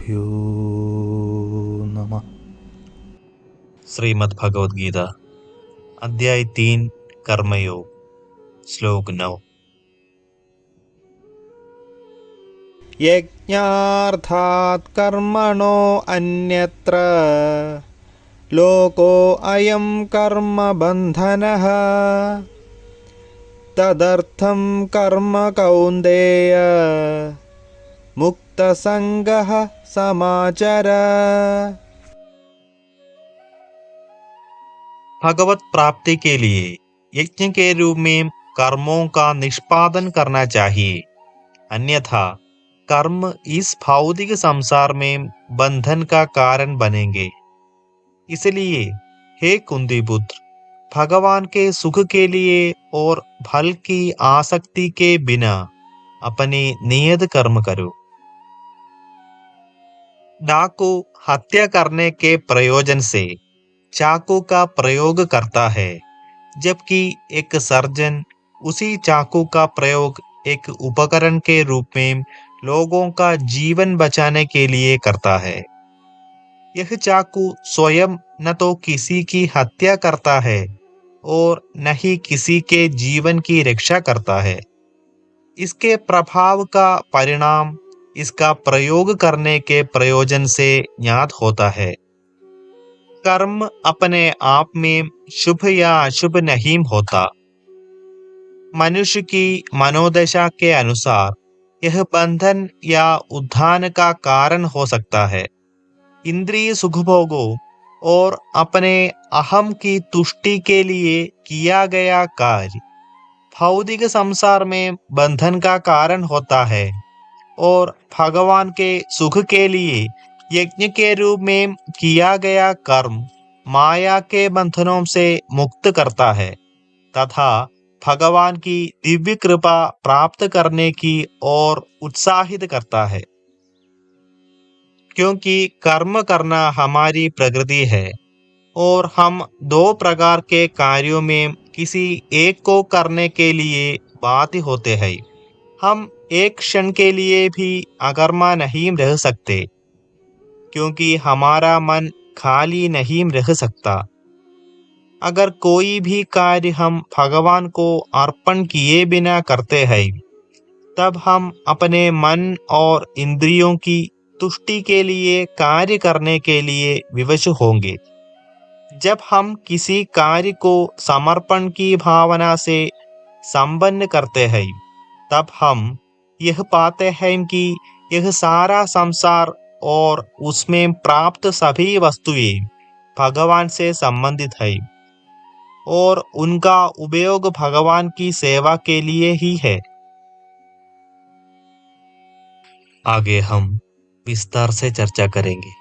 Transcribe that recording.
श्रीगुरुभ्यो नमः। श्रीमद् भगवद गीता अध्याय 3 कर्मयोग श्लोक 9। यज्ञार्थात् कर्मणो अन्यत्र लोको अयं कर्म बन्धनः तदर्थं कर्म कौन्तेय मुक्तसंगः समाचर। भगवत प्राप्ति के लिए यज्ञ के रूप में कर्मों का निष्पादन करना चाहिए, अन्यथा कर्म इस भौतिक संसार में बंधन का कारण बनेंगे। इसलिए हे कुंती पुत्र, भगवान के सुख के लिए और फल की आसक्ति के बिना अपने नियत कर्म करो। डाकू हत्या करने के प्रयोजन से चाकू का प्रयोग करता है, जबकि एक सर्जन उसी चाकू का प्रयोग एक उपकरण के रूप में लोगों का जीवन बचाने के लिए करता है। यह चाकू स्वयं न तो किसी की हत्या करता है और न ही किसी के जीवन की रक्षा करता है। इसके प्रभाव का परिणाम इसका प्रयोग करने के प्रयोजन से ज्ञात होता है। कर्म अपने आप में शुभ या अशुभ नहीं होता। मनुष्य की मनोदशा के अनुसार यह बंधन या उद्धान का कारण हो सकता है। इंद्रिय सुखभोगों और अपने अहम की तुष्टि के लिए किया गया कार्य भौतिक संसार में बंधन का कारण होता है और भगवान के सुख के लिए यज्ञ के रूप में किया गया कर्म माया के बंधनों से मुक्त करता है तथा भगवान की दिव्य कृपा प्राप्त करने की ओर उत्साहित करता है। क्योंकि कर्म करना हमारी प्रकृति है और हम दो प्रकार के कार्यों में किसी एक को करने के लिए बाध्य होते हैं। हम एक क्षण के लिए भी अकर्मा नहीं रह सकते, क्योंकि हमारा मन खाली नहीं रह सकता। अगर कोई भी कार्य हम भगवान को अर्पण किए बिना करते हैं, तब हम अपने मन और इंद्रियों की तुष्टि के लिए कार्य करने के लिए विवश होंगे। जब हम किसी कार्य को समर्पण की भावना से संपन्न करते हैं, तब हम यह पाते हैं कि यह सारा संसार और उसमें प्राप्त सभी वस्तुएं भगवान से संबंधित है और उनका उपयोग भगवान की सेवा के लिए ही है। आगे हम विस्तार से चर्चा करेंगे।